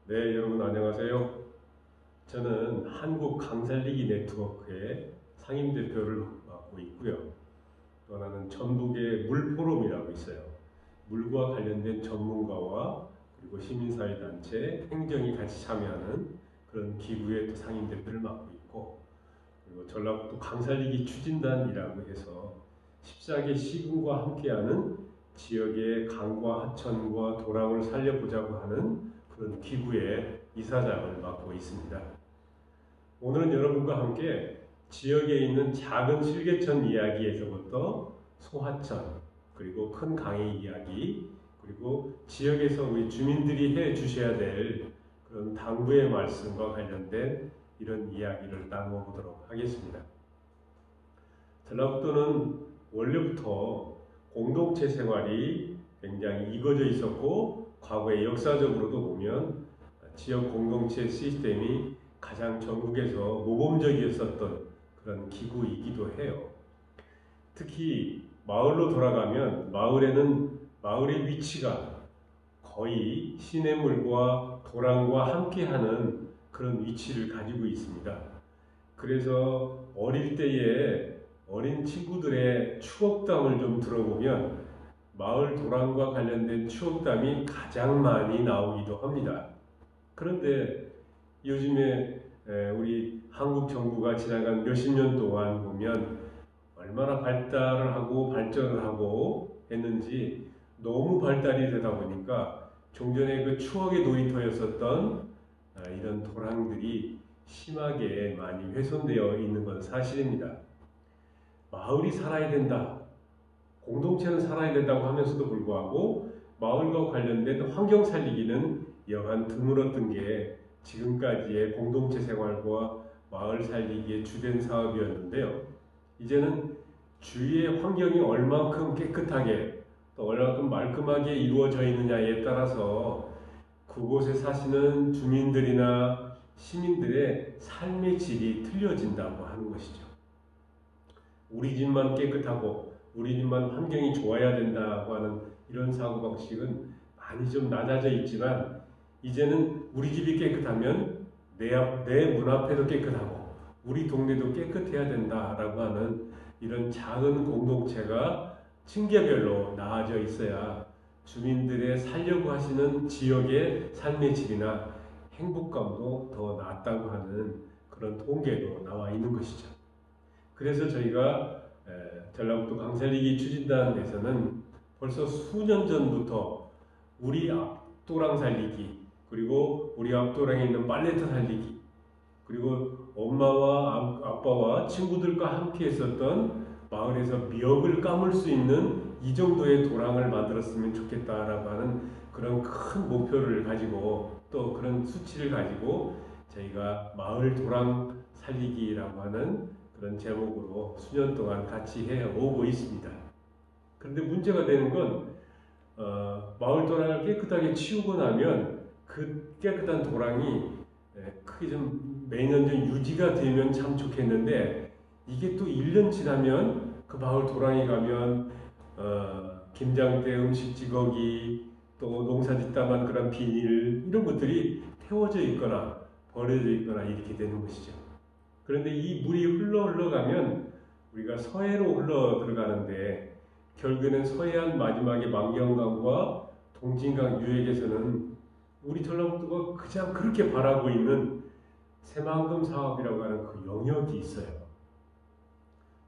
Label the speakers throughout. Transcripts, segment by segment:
Speaker 1: 네, 여러분 안녕하세요. 저는 한국 강살리기 네트워크의 상임대표를 맡고 있고요. 또 하나는 전북의 물포럼이라고 있어요. 물과 관련된 전문가와 그리고 시민사회단체, 행정이 같이 참여하는 그런 기구의 또 상임대표를 맡고 있고, 그리고 전라북도 강살리기 추진단이라고 해서 14개 시군과 함께하는 지역의 강과 하천과 도랑을 살려보자고 하는 그런 기구의 이사장을 맡고 있습니다. 오늘은 여러분과 함께 지역에 있는 작은 실개천 이야기에서부터 소하천, 그리고 큰 강의 이야기, 그리고 지역에서 우리 주민들이 해 주셔야 될 그런 당부의 말씀과 관련된 이런 이야기를 나누어 보도록 하겠습니다. 전라북도는 원래부터 공동체 생활이 굉장히 이루어져 있었고, 과거에 역사적으로도 보면 지역 공동체 시스템이 가장 전국에서 모범적이었었던 그런 기구이기도 해요. 특히 마을로 돌아가면 마을의 위치가 거의 시냇물과 도랑과 함께하는 그런 위치를 가지고 있습니다. 그래서 어릴 때에 어린 친구들의 추억담을 좀 들어보면 마을 도랑과 관련된 추억담이 가장 많이 나오기도 합니다. 그런데 요즘에 우리 한국 정부가 지나간 몇십 년 동안 보면 얼마나 발달을 하고 발전을 하고 했는지 너무 발달이 되다 보니까 종전에 그 추억의 놀이터였었던 이런 도랑들이 심하게 많이 훼손되어 있는 건 사실입니다. 마을이 살아야 된다, 공동체는 살아야 된다고 하면서도 불구하고 마을과 관련된 환경 살리기는 여간 드물었던 게 지금까지의 공동체 생활과 마을 살리기의 주된 사업이었는데요. 이제는 주위의 환경이 얼만큼 깨끗하게 또 얼만큼 말끔하게 이루어져 있느냐에 따라서 그곳에 사시는 주민들이나 시민들의 삶의 질이 틀려진다고 하는 것이죠. 우리 집만 깨끗하고 우리 집만 환경이 좋아야 된다고 하는 이런 사고방식은 많이 좀 낮아져 있지만, 이제는 우리 집이 깨끗하면 내 문 앞에도 깨끗하고 우리 동네도 깨끗해야 된다라고 하는 이런 작은 공동체가 층계별로 나아져 있어야 주민들의 살려고 하시는 지역의 삶의 질이나 행복감도 더 낫다고 하는 그런 통계도 나와 있는 것이죠. 그래서 저희가 전라북도 강살리기 추진단에서는 벌써 수년 전부터 우리 앞도랑 살리기, 그리고 우리 앞도랑에 있는 빨래터 살리기, 그리고 엄마와 아빠와 친구들과 함께 했었던 마을에서 미역을 감을 수 있는 이 정도의 도랑을 만들었으면 좋겠다라고 하는 그런 큰 목표를 가지고 또 그런 수치를 가지고 저희가 마을 도랑 살리기라고 하는 그런 제목으로 수년 동안 같이 해오고 있습니다. 그런데 문제가 되는 건 마을 도랑을 깨끗하게 치우고 나면 그 깨끗한 도랑이 크게 좀 매년 좀 유지가 되면 참 좋겠는데, 이게 또 1년 지나면 그 마을 도랑에 가면 김장때 음식 찌꺼기, 또 농사 짓다만 그런 비닐 이런 것들이 태워져 있거나 버려져 있거나 이렇게 되는 것이죠. 그런데 이 물이 흘러가면 우리가 서해로 흘러 들어가는데, 결국에는 서해안 마지막에 망경강과 동진강 유역에서는 우리 전라북도가 그냥 그렇게 바라고 있는 새만금 사업이라고 하는 그 영역이 있어요.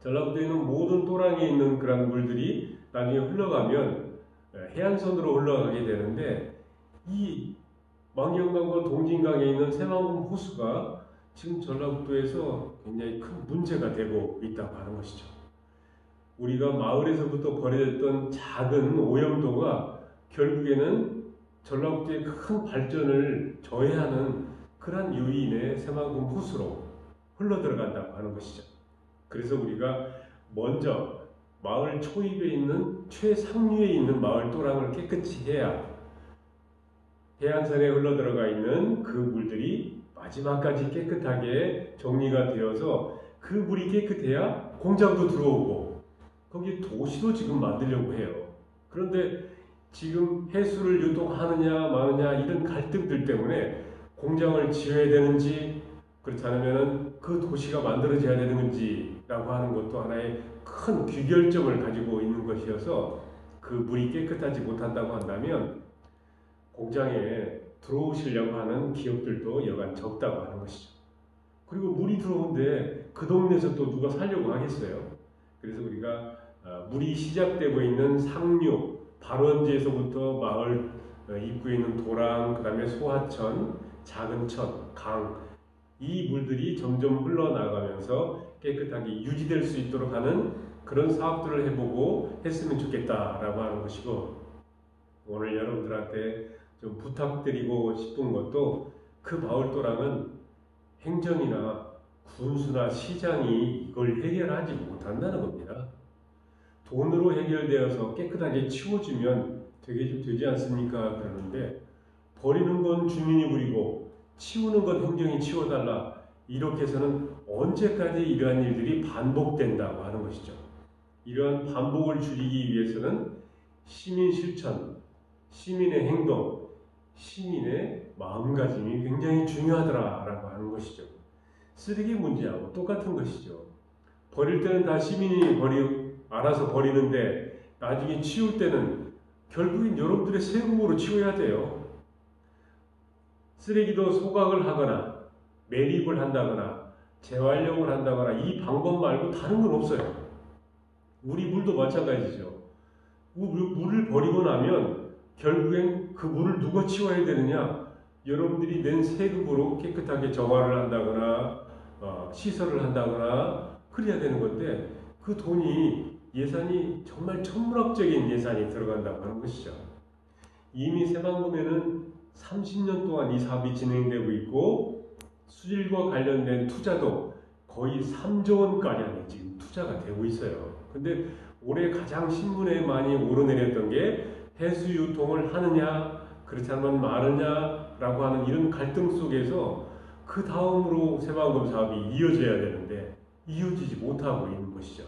Speaker 1: 전라북도에 있는 모든 또랑에 있는 그런 물들이 나중에 흘러가면 해안선으로 흘러가게 되는데, 이 망경강과 동진강에 있는 새만금 호수가 지금 전라북도에서 굉장히 큰 문제가 되고 있다고 하는 것이죠. 우리가 마을에서부터 벌어졌던 작은 오염도가 결국에는 전라북도의 큰 발전을 저해하는 그러한 요인의 새만금 호수로 흘러들어간다고 하는 것이죠. 그래서 우리가 먼저 마을 초입에 있는 최상류에 있는 마을 도랑을 깨끗이 해야 해안선에 흘러들어가 있는 그 물들이 마지막까지 깨끗하게 정리가 되어서 그 물이 깨끗해야 공장도 들어오고 거기에 도시도 지금 만들려고 해요. 그런데 지금 해수를 유통하느냐 마느냐 이런 갈등들 때문에 공장을 지어야 되는지 그렇지 않으면 그 도시가 만들어져야 되는 건지라고 하는 것도 하나의 큰 귀결점을 가지고 있는 것이어서 그 물이 깨끗하지 못한다고 한다면 공장에 들어오시려고 하는 기업들도 여간 적다고 하는 것이죠. 그리고 물이 들어오는데 그 동네에서 또 누가 살려고 하겠어요? 그래서 우리가 물이 시작되고 있는 상류, 발원지에서부터 마을 입구에 있는 도랑, 그 다음에 소하천, 작은 천, 강, 이 물들이 점점 흘러나가면서 깨끗하게 유지될 수 있도록 하는 그런 사업들을 해보고 했으면 좋겠다라고 하는 것이고, 오늘 여러분들한테 좀 부탁드리고 싶은 것도 그 마을 도랑은 행정이나 군수나 시장이 이걸 해결하지 못한다는 겁니다. 돈으로 해결되어서 깨끗하게 치워주면 되지 않습니까? 그러는데 버리는 건 주민이 부리고 치우는 건 행정이 치워달라, 이렇게 해서는 언제까지 이러한 일들이 반복된다고 하는 것이죠. 이러한 반복을 줄이기 위해서는 시민 실천, 시민의 행동, 시민의 마음가짐이 굉장히 중요하더라라고 하는 것이죠. 쓰레기 문제하고 똑같은 것이죠. 버릴 때는 다 시민이 알아서 버리는데 나중에 치울 때는 결국엔 여러분들의 세금으로 치워야 돼요. 쓰레기도 소각을 하거나 매립을 한다거나 재활용을 한다거나 이 방법 말고 다른 건 없어요. 우리 물도 마찬가지죠. 물을 버리고 나면 결국엔 그 물을 누가 치워야 되느냐? 여러분들이 낸 세금으로 깨끗하게 정화를 한다거나 시설을 한다거나 그래야 되는 건데 그 돈이 예산이 정말 천문학적인 예산이 들어간다고 하는 것이죠. 이미 새만금에는 30년 동안 이 사업이 진행되고 있고 수질과 관련된 투자도 거의 3조 원가량이 지금 투자가 되고 있어요. 근데 올해 가장 신문에 많이 오르내렸던 게 해수 유통을 하느냐 그렇지 않으면 마느냐라고 하는 이런 갈등 속에서 그 다음으로 새만금 사업이 이어져야 되는데 이어지지 못하고 있는 것이죠.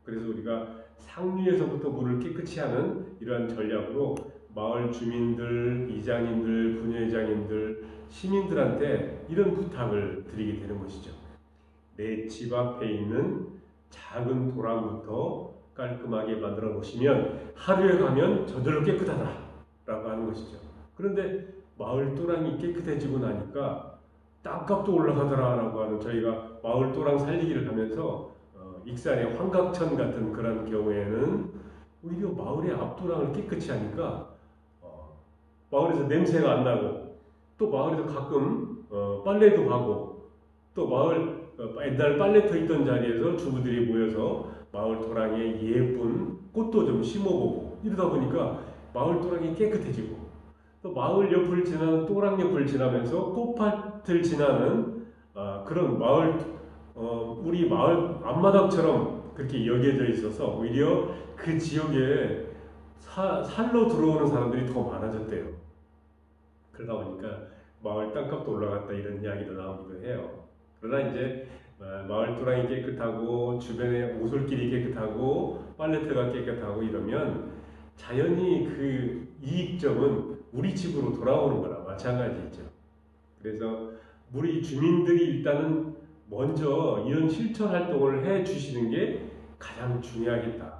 Speaker 1: 그래서 우리가 상류에서부터 물을 깨끗이 하는 이러한 전략으로 마을 주민들, 이장님들, 분회장님들, 시민들한테 이런 부탁을 드리게 되는 것이죠. 내 집 앞에 있는 작은 도랑부터 깔끔하게 만들어 놓으시면 하루에 가면 저절로 깨끗하다 라고 하는 것이죠. 그런데 마을 도랑이 깨끗해지고 나니까 땅값도 올라가더라 라고 하는, 저희가 마을 도랑 살리기를 하면서 익산의 환각천 같은 그런 경우에는 오히려 마을의 앞도랑을 깨끗이 하니까 마을에서 냄새가 안 나고 또 마을에서 가끔 빨래도 하고 또 마을 옛날 빨래터 있던 자리에서 주부들이 모여서 마을 도랑에 예쁜 꽃도 좀 심어보고 이러다 보니까 마을 도랑이 깨끗해지고 또 마을 옆을 지나는 도랑 옆을 지나면서 꽃밭을 지나는 그런 마을 우리 마을 앞마당처럼 그렇게 여겨져 있어서 오히려 그 지역에 살로 들어오는 사람들이 더 많아졌대요. 그러다 보니까 마을 땅값도 올라갔다 이런 이야기도 나오기도 해요. 그러나 이제 마을 도랑이 깨끗하고 주변에 오솔길이 깨끗하고 빨래터가 깨끗하고 이러면 자연히 그 이익점은 우리 집으로 돌아오는 거나 마찬가지죠. 그래서 우리 주민들이 일단은 먼저 이런 실천 활동을 해 주시는 게 가장 중요하겠다.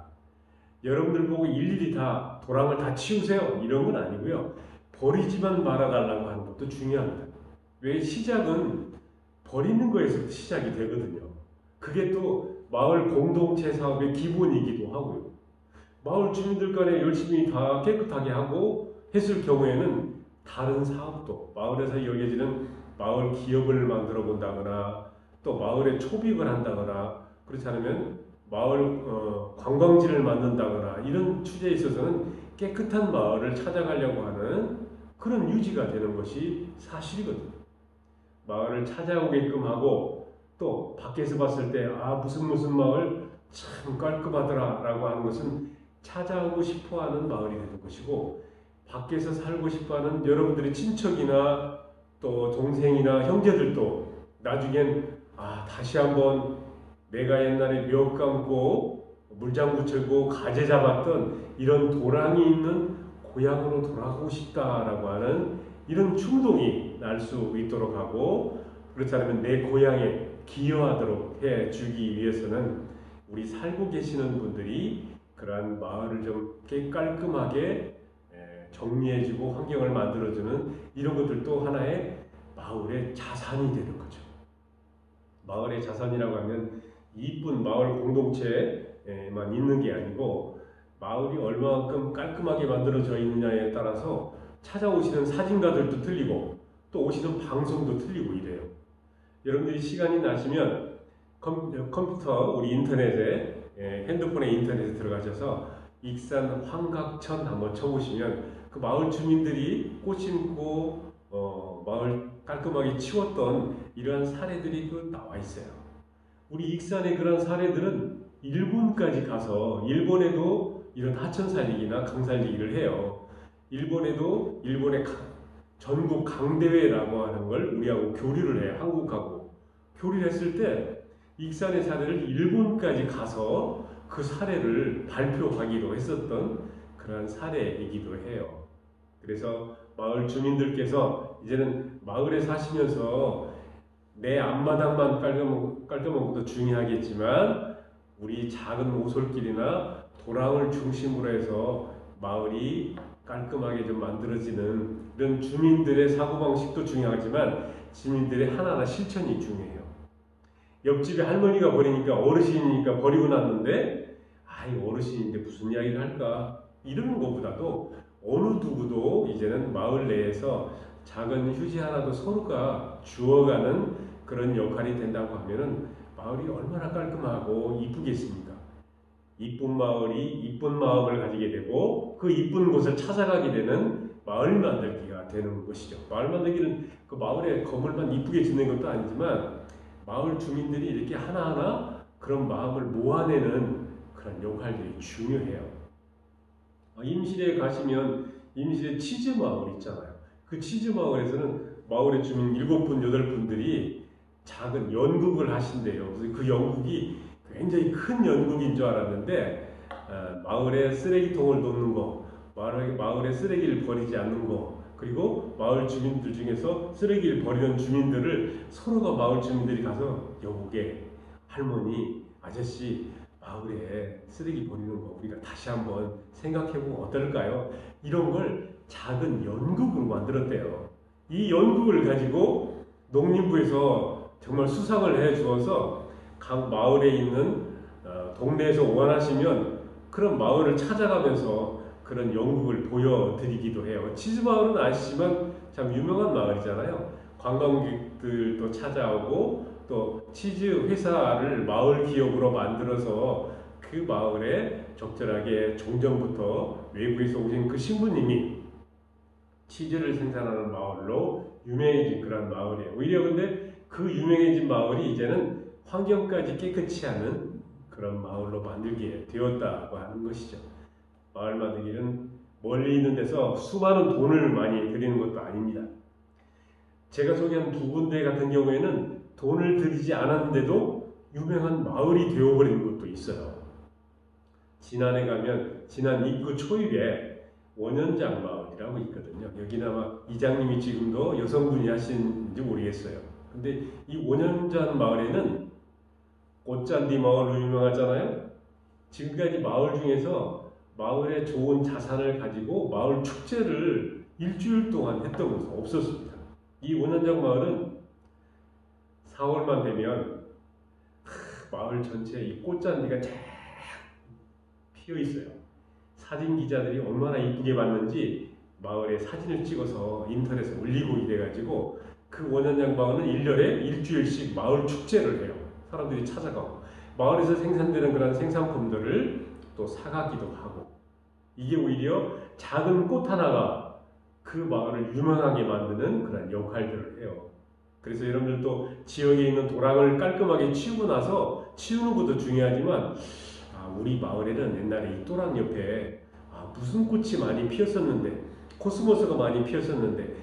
Speaker 1: 여러분들 보고 일일이 다 도랑을 다 치우세요 이런 건 아니고요. 버리지만 말아달라고 하는 것도 중요합니다. 왜 시작은 버리는 거에서 시작이 되거든요. 그게 또 마을 공동체 사업의 기본이기도 하고요. 마을 주민들 간에 열심히 다 깨끗하게 하고 했을 경우에는 다른 사업도 마을에서 여겨지는 마을 기업을 만들어 본다거나 또 마을에 초빙을 한다거나 그렇지 않으면 마을 관광지를 만든다거나 이런 취지에 있어서는 깨끗한 마을을 찾아가려고 하는 그런 유지가 되는 것이 사실이거든요. 마을을 찾아오게끔 하고 또 밖에서 봤을 때 무슨 마을 참 깔끔하더라 라고 하는 것은 찾아오고 싶어하는 마을이 되는 것이고, 밖에서 살고 싶어하는 여러분들의 친척이나 또 동생이나 형제들도 나중엔 다시 한번 내가 옛날에 묘 감고 물장 붙이고 가재 잡았던 이런 도랑이 있는 고향으로 돌아가고 싶다라고 하는 이런 충동이 날 수 있도록 하고, 그렇지 않으면 내 고향에 기여하도록 해주기 위해서는 우리 살고 계시는 분들이 그러한 마을을 좀 깔끔하게 정리해주고 환경을 만들어주는 이런 것들도 하나의 마을의 자산이 되는 거죠. 마을의 자산이라고 하면 이쁜 마을 공동체에만 있는 게 아니고, 마을이 얼마만큼 깔끔하게 만들어져 있느냐에 따라서 찾아오시는 사진가들도 틀리고 또 오시는 방송도 틀리고 이래요. 여러분들이 시간이 나시면 컴퓨터, 우리 인터넷에, 핸드폰의 인터넷에 들어가셔서 익산 황각천 한번 쳐보시면 그 마을 주민들이 꽃 심고 마을 깔끔하게 치웠던 이러한 사례들이 그 나와 있어요. 우리 익산의 그런 사례들은 일본까지 가서, 일본에도 이런 하천살리기나 강살리기를 해요. 일본에도 일본의 전국 강대회라고 하는 걸 우리하고 교류를 해요. 한국하고 교류를 했을 때 익산의 사례를 일본까지 가서 그 사례를 발표하기도 했었던 그런 사례이기도 해요. 그래서 마을 주민들께서 이제는 마을에 사시면서 내 앞마당만 깔끔한 것도 중요하겠지만 우리 작은 오솔길이나 도랑을 중심으로 해서 마을이 깔끔하게 좀 만들어지는 이런 주민들의 사고방식도 중요하지만 주민들의 하나하나 실천이 중요해요. 옆집에 할머니가 버리니까, 어르신이니까 버리고 났는데, 아이 어르신인데 무슨 이야기를 할까, 이러는 것보다도 어느 누구도 이제는 마을 내에서 작은 휴지 하나도 서로가 주어가는 그런 역할이 된다고 하면은 마을이 얼마나 깔끔하고 이쁘겠습니까? 이쁜 마을이 이쁜 마음을 가지게 되고 그 이쁜 곳을 찾아가게 되는 마을 만들기가 되는 것이죠. 마을 만들기는 그 마을의 건물만 이쁘게 짓는 것도 아니지만 마을 주민들이 이렇게 하나하나 그런 마음을 모아내는 그런 역할들이 중요해요. 임실에 가시면 임실에 치즈 마을 있잖아요. 그 치즈 마을에서는 마을의 주민 7분, 8분들이 작은 연극을 하신대요. 그래서 그 연극이 굉장히 큰 연극인 줄 알았는데, 마을에 쓰레기통을 놓는 거, 마을에 쓰레기를 버리지 않는 거, 그리고 마을 주민들 중에서 쓰레기를 버리는 주민들을 서로가 마을 주민들이 가서, 여보게, 할머니, 아저씨, 마을에 쓰레기 버리는 거 우리가 다시 한번 생각해보면 어떨까요? 이런 걸 작은 연극으로 만들었대요. 이 연극을 가지고 농림부에서 정말 수상을 해 주어서 각 마을에 있는 동네에서 원하시면 그런 마을을 찾아가면서 그런 연극을 보여드리기도 해요. 치즈마을은 아시지만 참 유명한 마을이잖아요. 관광객들도 찾아오고 또 치즈 회사를 마을 기업으로 만들어서 그 마을에 적절하게 종전부터 외부에서 오신 그 신부님이 치즈를 생산하는 마을로 유명해진 그런 마을이에요. 오히려 근데 그 유명해진 마을이 이제는 환경까지 깨끗이 하는 그런 마을로 만들게 되었다고 하는 것이죠. 마을 만들기는 멀리 있는 데서 수많은 돈을 많이 들이는 것도 아닙니다. 제가 소개한 두 군데 같은 경우에는 돈을 들이지 않았는데도 유명한 마을이 되어버리는 것도 있어요. 진안에 가면 진안 입구 초입에 원현장 마을이라고 있거든요. 여기는 아마 이장님이 지금도 여성분이 하시는지 모르겠어요. 근데 이 원현장 마을에는 꽃잔디 마을로 유명하잖아요. 지금까지 마을 중에서 마을의 좋은 자산을 가지고 마을 축제를 일주일 동안 했던 곳은 없었습니다. 이 원현장 마을은 4월만 되면 마을 전체에 이 꽃잔디가 쫙 피어 있어요. 사진 기자들이 얼마나 이쁘게 봤는지 마을에 사진을 찍어서 인터넷에 올리고 이래가지고 그 원현장 마을은 1년에 일주일씩 마을 축제를 해요. 사람들이 찾아가고 마을에서 생산되는 그런 생산품들을 또 사가기도 하고, 이게 오히려 작은 꽃 하나가 그 마을을 유명하게 만드는 그런 역할들을 해요. 그래서 여러분들도 지역에 있는 도랑을 깔끔하게 치우고 나서, 치우는 것도 중요하지만 우리 마을에는 옛날에 이 도랑 옆에 무슨 꽃이 많이 피었었는데, 코스모스가 많이 피었었는데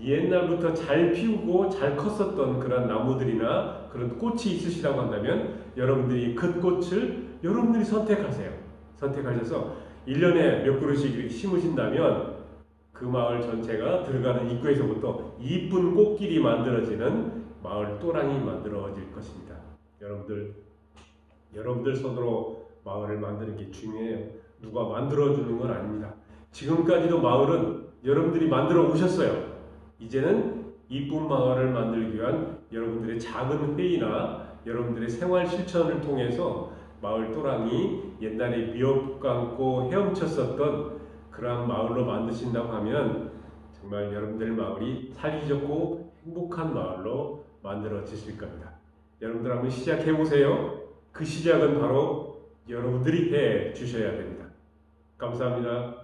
Speaker 1: 옛날부터 잘 피우고 잘 컸었던 그런 나무들이나 그런 꽃이 있으시다고 한다면 여러분들이 그 꽃을 여러분들이 선택하세요. 선택하셔서 1년에 몇 그루씩 이렇게 심으신다면 그 마을 전체가 들어가는 입구에서부터 이쁜 꽃길이 만들어지는 마을 또랑이 만들어질 것입니다. 여러분들 손으로 마을을 만드는 게 중요해요. 누가 만들어주는 건 아닙니다. 지금까지도 마을은 여러분들이 만들어 오셨어요. 이제는 이쁜 마을을 만들기 위한 여러분들의 작은 회의나 여러분들의 생활 실천을 통해서 마을 또랑이 옛날에 미역 감고 헤엄쳤었던 그러한 마을로 만드신다고 하면 정말 여러분들 마을이 살기 좋고 행복한 마을로 만들어지실 겁니다. 여러분들 한번 시작해 보세요. 그 시작은 바로 여러분들이 해 주셔야 됩니다. 감사합니다.